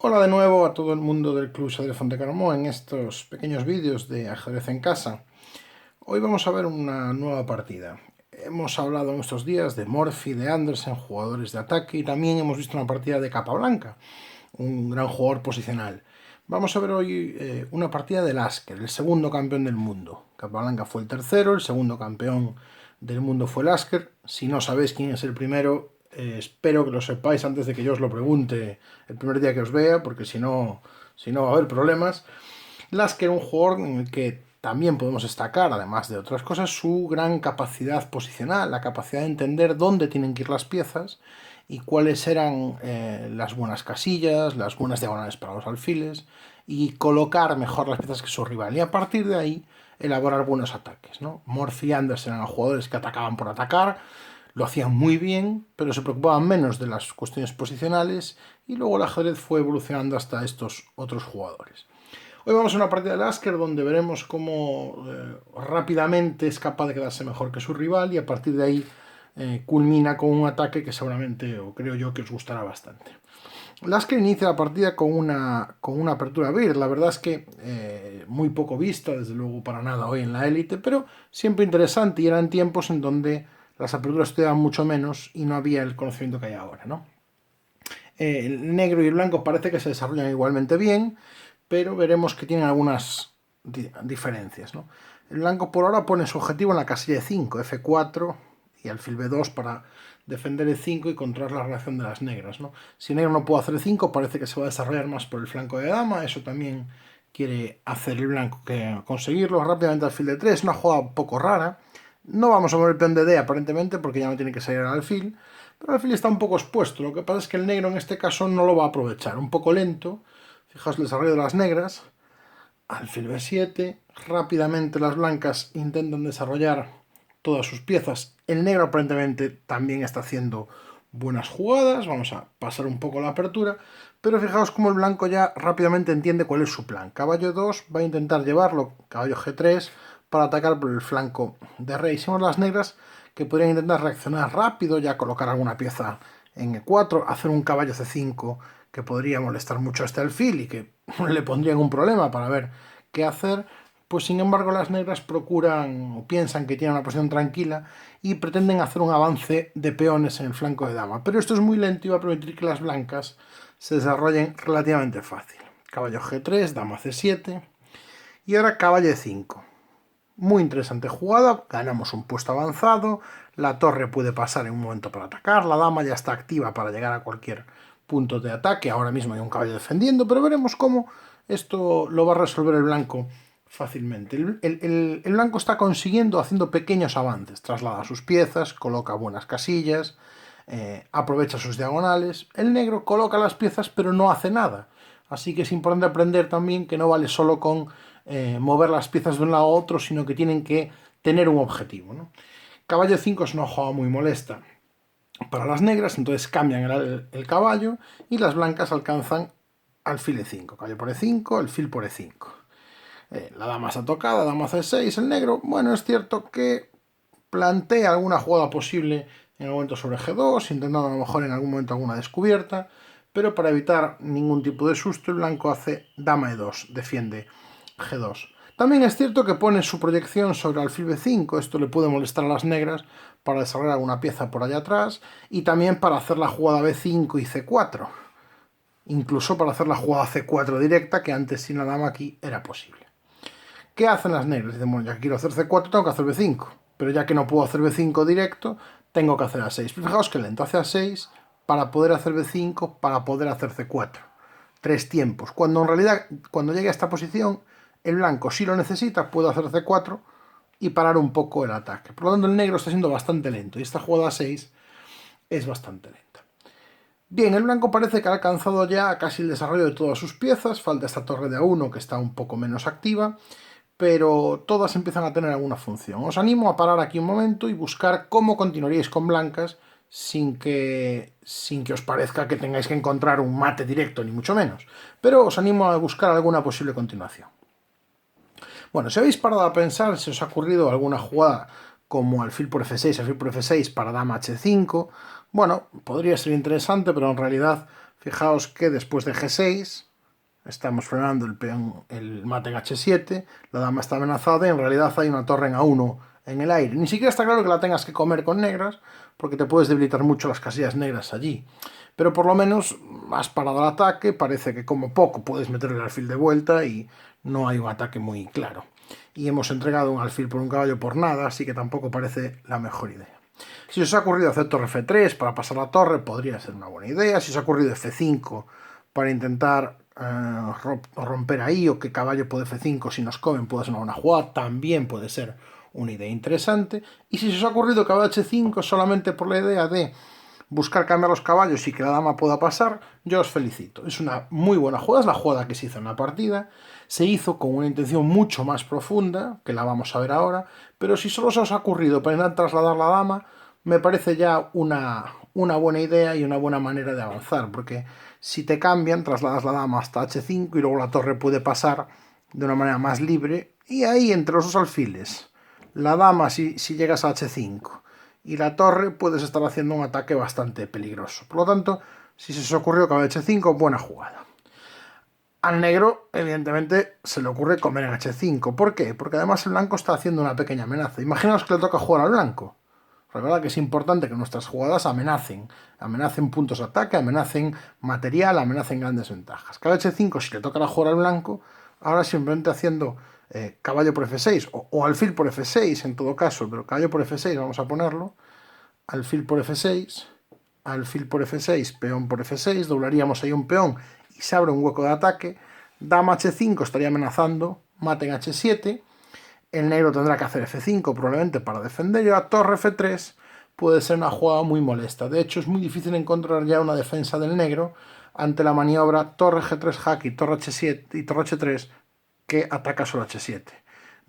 Hola de nuevo a todo el mundo del Club Xadrez Fontecaromó en estos pequeños vídeos de ajedrez en casa. Hoy vamos a ver una nueva partida. Hemos hablado en estos días de Morphy, de Andersen, jugadores de ataque, y también hemos visto una partida de Capablanca, un gran jugador posicional. Vamos a ver hoy una partida de Lasker, el segundo campeón del mundo. Capablanca fue el tercero, el segundo campeón del mundo fue Lasker. Si no sabéis quién es el primero, espero que lo sepáis antes de que yo os lo pregunte el primer día que os vea, porque si no va a haber problemas. Lasker era un jugador en el que también podemos destacar, además de otras cosas, su gran capacidad posicional, la capacidad de entender dónde tienen que ir las piezas y cuáles eran las buenas casillas, las buenas diagonales para los alfiles, y colocar mejor las piezas que su rival. Y a partir de ahí elaborar buenos ataques, ¿no? Morphy y Andersen eran jugadores que atacaban por atacar, lo hacían muy bien, pero se preocupaban menos de las cuestiones posicionales, y luego el ajedrez fue evolucionando hasta estos otros jugadores. Hoy vamos a una partida de Lasker donde veremos cómo rápidamente es capaz de quedarse mejor que su rival, y a partir de ahí culmina con un ataque que seguramente, o creo yo, que os gustará bastante. Lasker inicia la partida con una apertura BIR. La verdad es que muy poco vista, desde luego para nada hoy en la élite, pero siempre interesante, y eran tiempos en donde las aperturas estudiaban mucho menos y no había el conocimiento que hay ahora, ¿no? El negro y el blanco parece que se desarrollan igualmente bien, pero veremos que tienen algunas diferencias, ¿no? El blanco por ahora pone su objetivo en la casilla de 5, F4 y alfil B2 para defender el 5 y controlar la reacción de las negras, ¿no? Si el negro no puede hacer el 5, parece que se va a desarrollar más por el flanco de dama. Eso también quiere hacer el blanco, que conseguirlo rápidamente. Alfil de 3, una jugada un poco rara. No vamos a mover el peón de D aparentemente, porque ya no tiene que salir al alfil, pero el alfil está un poco expuesto. Lo que pasa es que el negro en este caso no lo va a aprovechar. Un poco lento. Fijaos el desarrollo de las negras. Alfil B7. Rápidamente las blancas intentan desarrollar todas sus piezas. El negro aparentemente también está haciendo buenas jugadas. Vamos a pasar un poco la apertura. Pero fijaos cómo el blanco ya rápidamente entiende cuál es su plan. Caballo 2 va a intentar llevarlo. Caballo G3 para atacar por el flanco de rey. Somos las negras que podrían intentar reaccionar rápido, ya colocar alguna pieza en E4, hacer un caballo C5 que podría molestar mucho a este alfil y que le pondrían un problema para ver qué hacer. Pues sin embargo las negras procuran o piensan que tienen una posición tranquila y pretenden hacer un avance de peones en el flanco de dama. Pero esto es muy lento y va a permitir que las blancas se desarrollen relativamente fácil. Caballo G3, dama C7 y ahora caballo E5. Muy interesante jugada, ganamos un puesto avanzado, la torre puede pasar en un momento para atacar, la dama ya está activa para llegar a cualquier punto de ataque. Ahora mismo hay un caballo defendiendo, pero veremos cómo esto lo va a resolver el blanco fácilmente. El blanco está consiguiendo, haciendo pequeños avances, traslada sus piezas, coloca buenas casillas, aprovecha sus diagonales. El negro coloca las piezas pero no hace nada. Así que es importante aprender también que no vale solo con mover las piezas de un lado a otro, sino que tienen que tener un objetivo, ¿no? Caballo 5 es una jugada muy molesta para las negras, entonces cambian el caballo y las blancas alcanzan alfil E5. Caballo por E5, alfil por E5. La dama está tocada, dama C6, el negro, bueno, es cierto que plantea alguna jugada posible en el momento sobre G2, intentando a lo mejor en algún momento alguna descubierta, pero para evitar ningún tipo de susto, el blanco hace dama E2, defiende G2. También es cierto que pone su proyección sobre alfil B5, esto le puede molestar a las negras para desarrollar alguna pieza por allá atrás, y también para hacer la jugada B5 y C4, incluso para hacer la jugada C4 directa, que antes sin la dama aquí era posible. ¿Qué hacen las negras? Dicen, bueno, ya que quiero hacer C4, tengo que hacer B5. Pero ya que no puedo hacer B5 directo, tengo que hacer A6. Pero fijaos que lento, hace A6 para poder hacer B5, para poder hacer C4. 3 tiempos. Cuando en realidad, cuando llegue a esta posición, el blanco, si lo necesita, puede hacer C4 y parar un poco el ataque. Por lo tanto, el negro está siendo bastante lento, y esta jugada A6 es bastante lenta. Bien, el blanco parece que ha alcanzado ya casi el desarrollo de todas sus piezas. Falta esta torre de A1 que está un poco menos activa, pero todas empiezan a tener alguna función. Os animo a parar aquí un momento y buscar cómo continuaríais con blancas sin que os parezca que tengáis que encontrar un mate directo, ni mucho menos. Pero os animo a buscar alguna posible continuación. Bueno, si habéis parado a pensar, si os ha ocurrido alguna jugada como alfil por F6, alfil por F6 para dama H5, bueno, podría ser interesante, pero en realidad Fijaos que después de G6 estamos frenando el peón, el mate en H7, la dama está amenazada y en realidad hay una torre en A1 en el aire. Ni siquiera está claro que la tengas que comer con negras, porque te puedes debilitar mucho las casillas negras allí. Pero por lo menos has parado el ataque, parece que como poco puedes meter el alfil de vuelta y no hay un ataque muy claro. Y hemos entregado un alfil por un caballo por nada, así que tampoco parece la mejor idea. Si os ha ocurrido hacer torre F3 para pasar la torre, podría ser una buena idea. Si os ha ocurrido F5 para intentar romper ahí, o que caballo por F5 si nos comen puede ser una buena jugada, también puede ser una idea interesante. Y si os ha ocurrido caballo H5 solamente por la idea de buscar cambiar los caballos y que la dama pueda pasar, yo os felicito. Es una muy buena jugada, es la jugada que se hizo en la partida. Se hizo con una intención mucho más profunda, que la vamos a ver ahora, pero si solo se os ha ocurrido para intentar trasladar la dama, me parece ya una buena idea y una buena manera de avanzar, porque si te cambian, trasladas la dama hasta H5 y luego la torre puede pasar de una manera más libre, y ahí entre los dos alfiles, la dama si llegas a H5 y la torre, puedes estar haciendo un ataque bastante peligroso. Por lo tanto, si se os ocurrió caballo H5, buena jugada. Al negro, evidentemente, se le ocurre comer en H5. ¿Por qué? Porque además el blanco está haciendo una pequeña amenaza. Imaginaos que le toca jugar al blanco. Recuerda que es importante que nuestras jugadas amenacen puntos de ataque, amenacen material, amenacen grandes ventajas. Caballo H5, si le toca jugar al blanco, ahora simplemente haciendo caballo por F6, o alfil por F6 en todo caso, pero caballo por F6 vamos a ponerlo, alfil por F6, alfil por F6, peón por F6, doblaríamos ahí un peón y se abre un hueco de ataque, dama H5 estaría amenazando, mate en H7, el negro tendrá que hacer F5 probablemente para defender, y la torre F3 puede ser una jugada muy molesta. De hecho, es muy difícil encontrar ya una defensa del negro ante la maniobra torre G3 jaque y torre H7 y torre H3 que ataca solo H7.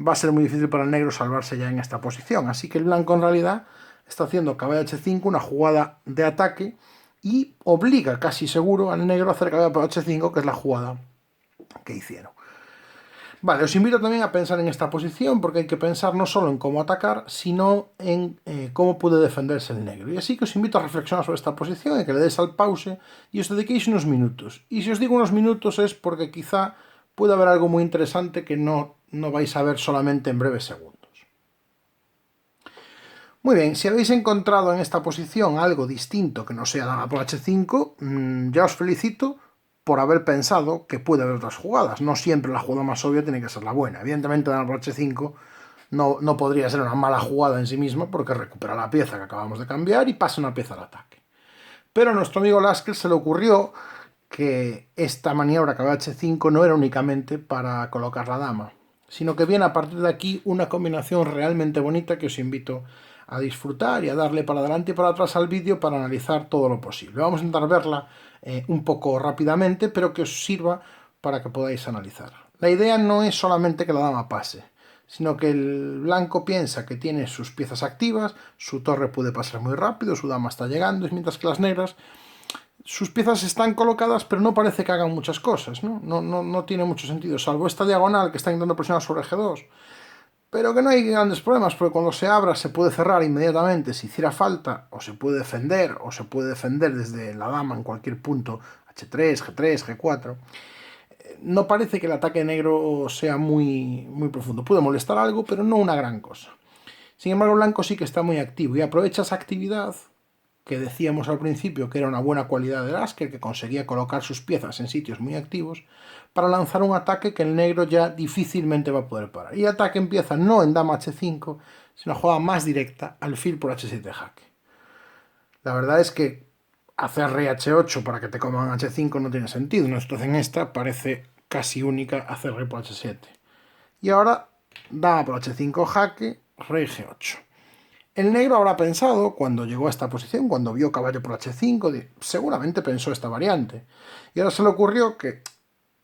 Va a ser muy difícil para el negro salvarse ya en esta posición, así que el blanco en realidad está haciendo caballo H5, una jugada de ataque, y obliga casi seguro al negro a hacer caballo por H5, que es la jugada que hicieron. Vale, os invito también a pensar en esta posición, porque hay que pensar no solo en cómo atacar, sino en cómo puede defenderse el negro. Y así que os invito a reflexionar sobre esta posición, y que le deis al pause y os dediquéis unos minutos. Y si os digo unos minutos es porque quizá puede haber algo muy interesante que no vais a ver solamente en breves segundos. Muy bien, si habéis encontrado en esta posición algo distinto que no sea dama por H5, ya os felicito por haber pensado que puede haber otras jugadas. No siempre la jugada más obvia tiene que ser la buena. Evidentemente, dama por H5 no podría ser una mala jugada en sí misma, porque recupera la pieza que acabamos de cambiar y pasa una pieza al ataque. Pero a nuestro amigo Lasker se le ocurrió que esta maniobra caballo H5 no era únicamente para colocar la dama, sino que viene a partir de aquí una combinación realmente bonita que os invito a disfrutar y a darle para adelante y para atrás al vídeo para analizar todo lo posible. Vamos a intentar verla un poco rápidamente, pero que os sirva para que podáis analizar. La idea no es solamente que la dama pase, sino que el blanco piensa que tiene sus piezas activas, su torre puede pasar muy rápido, su dama está llegando, mientras que las negras, sus piezas están colocadas, pero no parece que hagan muchas cosas, ¿no? No tiene mucho sentido, salvo esta diagonal que está intentando presionar sobre G2, pero que no hay grandes problemas, porque cuando se abra se puede cerrar inmediatamente si hiciera falta, o se puede defender desde la dama en cualquier punto, H3, G3, G4. No parece que el ataque negro sea muy profundo. Puede molestar algo, pero no una gran cosa. Sin embargo, el blanco sí que está muy activo y aprovecha esa actividad que decíamos al principio que era una buena cualidad de Lasker, que conseguía colocar sus piezas en sitios muy activos, para lanzar un ataque que el negro ya difícilmente va a poder parar. Y el ataque empieza no en dama H5, sino jugada más directa, alfil por H7 jaque. La verdad es que hacer rey H8 para que te coman H5 no tiene sentido. Una situación esta parece casi única, hacer rey por H7. Y ahora dama por H5 jaque, rey G8. El negro habrá pensado, cuando llegó a esta posición, cuando vio caballo por H5, seguramente pensó esta variante. Y ahora se le ocurrió que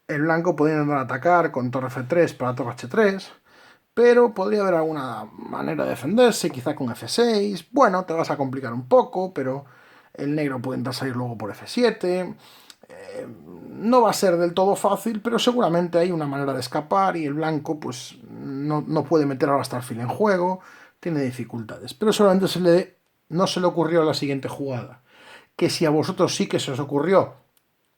el blanco podría intentar atacar con torre F3 para torre H3, pero podría haber alguna manera de defenderse, quizá con F6. Bueno, te vas a complicar un poco, pero el negro puede intentar salir luego por F7. No va a ser del todo fácil, pero seguramente hay una manera de escapar y el blanco pues no puede meter ahora hasta el alfil en juego. Tiene dificultades, pero solamente no se le ocurrió la siguiente jugada, que si a vosotros sí que se os ocurrió,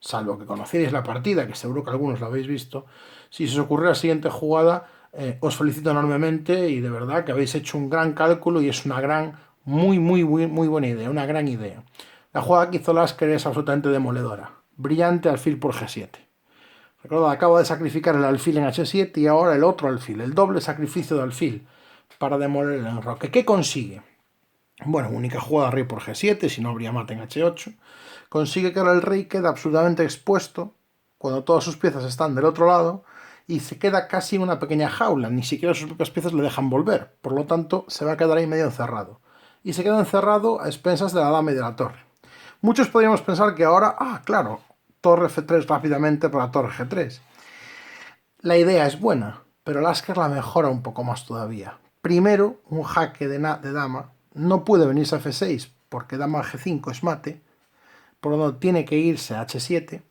salvo que conocierais la partida, que seguro que algunos la habéis visto. Si se os ocurre la siguiente jugada, os felicito enormemente y de verdad que habéis hecho un gran cálculo y es una gran, muy buena idea, una gran idea. La jugada que hizo Lasker es absolutamente demoledora. Brillante alfil por G7. Recordad, acabo de sacrificar el alfil en H7 y ahora el otro alfil, el doble sacrificio de alfil para demoler el enroque. ¿Qué consigue? Bueno, única jugada rey por G7, si no habría mate en H8. Consigue que ahora el rey queda absolutamente expuesto cuando todas sus piezas están del otro lado y se queda casi en una pequeña jaula, ni siquiera sus propias piezas le dejan volver, por lo tanto se va a quedar ahí medio encerrado. Y se queda encerrado a expensas de la dama y de la torre. Muchos podríamos pensar que ahora, claro, torre F3 rápidamente para torre G3. La idea es buena, pero Lasker la mejora un poco más todavía. Primero, un jaque de dama no puede venirse a F6 porque dama G5 es mate, por lo tanto tiene que irse a H7.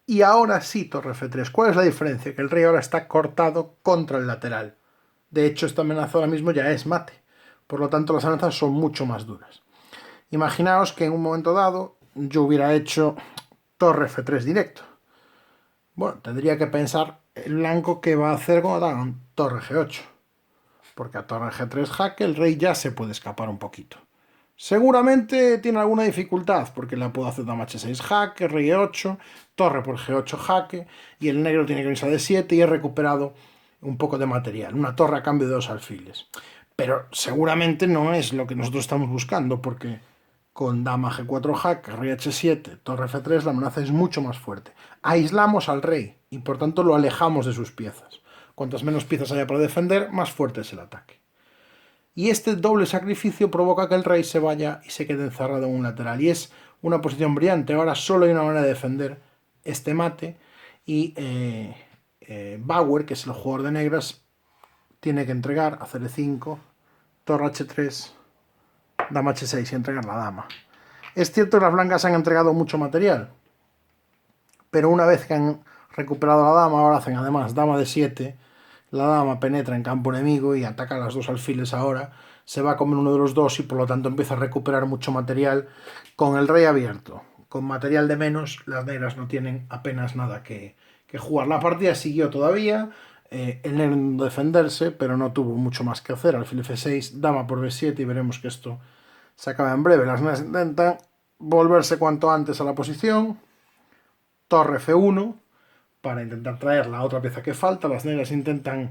Y ahora sí, torre F3. ¿Cuál es la diferencia? Que el rey ahora está cortado contra el lateral. De hecho, esta amenaza ahora mismo ya es mate. Por lo tanto, las amenazas son mucho más duras. Imaginaos que en un momento dado yo hubiera hecho torre F3 directo. Bueno, tendría que pensar el blanco que va a hacer cuando hagan torre G8. Porque a torre G3 jaque el rey ya se puede escapar un poquito. Seguramente tiene alguna dificultad, porque la puedo hacer dama H6 jaque, rey E8, torre por G8 jaque, y el negro tiene que irse a D7 y he recuperado un poco de material, una torre a cambio de 2 alfiles. Pero seguramente no es lo que nosotros estamos buscando, porque con dama G4 jaque, rey H7, torre F3, la amenaza es mucho más fuerte. Aislamos al rey y por tanto lo alejamos de sus piezas. Cuantas menos piezas haya para defender, más fuerte es el ataque. Y este doble sacrificio provoca que el rey se vaya y se quede encerrado en un lateral. Y es una posición brillante. Ahora solo hay una manera de defender este mate. Y Bauer, que es el jugador de negras, tiene que entregar a C5, torre H3, dama H6 y entregar la dama. Es cierto que las blancas han entregado mucho material. Pero una vez que han recuperado la dama, ahora hacen además dama D7. La dama penetra en campo enemigo y ataca a las dos alfiles ahora. Se va a comer uno de los dos y por lo tanto empieza a recuperar mucho material con el rey abierto. Con material de menos, las negras no tienen apenas nada que jugar. La partida siguió todavía. El negro intentó defenderse, pero no tuvo mucho más que hacer. Alfil F6, dama por B7 y veremos que esto se acaba en breve. Las negras intentan volverse cuanto antes a la posición. Torre F1 para intentar traer la otra pieza que falta. Las negras intentan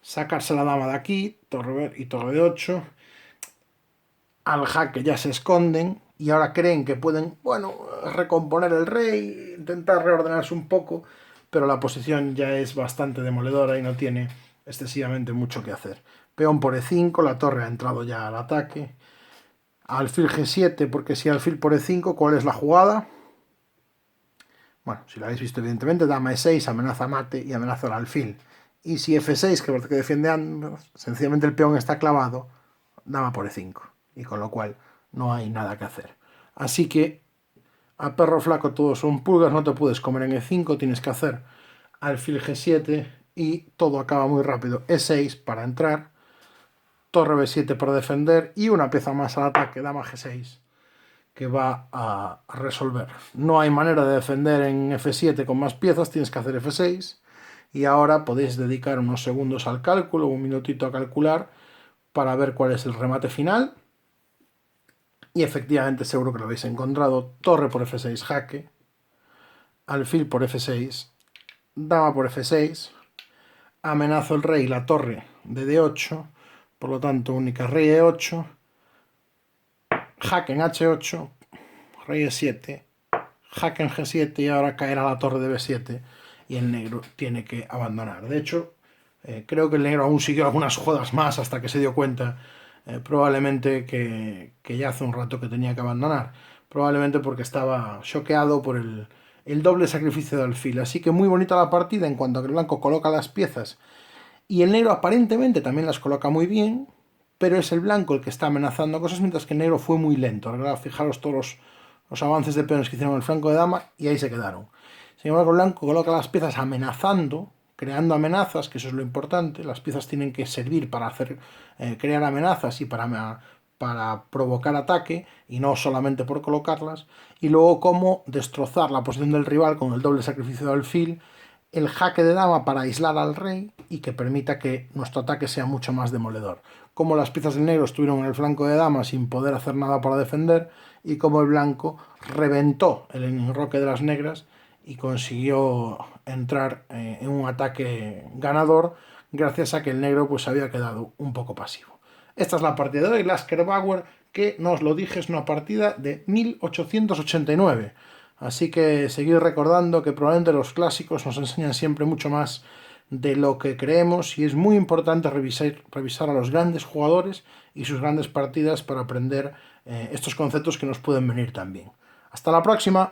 sacarse la dama de aquí, torre y torre de 8. Al jaque ya se esconden y ahora creen que pueden, bueno, recomponer el rey, intentar reordenarse un poco, pero la posición ya es bastante demoledora y no tiene excesivamente mucho que hacer. Peón por E5, la torre ha entrado ya al ataque. Alfil G7, porque si alfil por E5, ¿cuál es la jugada? Bueno, si lo habéis visto evidentemente, dama E6, amenaza mate y amenaza el alfil. Y si F6, que defiende ambos, sencillamente el peón está clavado, dama por E5. Y con lo cual no hay nada que hacer. Así que a perro flaco todos son pulgas, no te puedes comer en E5, tienes que hacer alfil G7 y todo acaba muy rápido. E6 para entrar, torre B7 para defender y una pieza más al ataque, dama G6. Que va a resolver. No hay manera de defender en F7 con más piezas, tienes que hacer F6 y ahora podéis dedicar unos segundos al cálculo, un minutito a calcular para ver cuál es el remate final y efectivamente seguro que lo habéis encontrado. Torre por F6 jaque, alfil por F6, dama por F6, amenazo el rey, la torre de D8, por lo tanto única rey E8, jaque en H8, rey E7, jaque en G7 y ahora caerá la torre de B7 y el negro tiene que abandonar. De hecho, creo que el negro aún siguió algunas jugadas más hasta que se dio cuenta probablemente que ya hace un rato que tenía que abandonar. Probablemente porque estaba choqueado por el doble sacrificio de alfil. Así que muy bonita la partida en cuanto a que el blanco coloca las piezas y el negro aparentemente también las coloca muy bien, pero es el blanco el que está amenazando cosas mientras que el negro fue muy lento. Ahora fijaros todos los avances de peones que hicieron en el flanco de dama y ahí se quedaron. Sin embargo, el blanco coloca las piezas amenazando, creando amenazas, que eso es lo importante. Las piezas tienen que servir para crear amenazas y para para provocar ataque y no solamente por colocarlas, y luego cómo destrozar la posición del rival con el doble sacrificio de alfil, el jaque de dama para aislar al rey y que permita que nuestro ataque sea mucho más demoledor. Cómo las piezas del negro estuvieron en el flanco de dama sin poder hacer nada para defender y cómo el blanco reventó el enroque de las negras y consiguió entrar en un ataque ganador gracias a que el negro pues había quedado un poco pasivo. Esta es la partida de hoy, Lasker Bauer, que no os lo dije, es una partida de 1889. Así que seguid recordando que probablemente los clásicos nos enseñan siempre mucho más de lo que creemos y es muy importante revisar a los grandes jugadores y sus grandes partidas para aprender estos conceptos que nos pueden venir también. Hasta la próxima.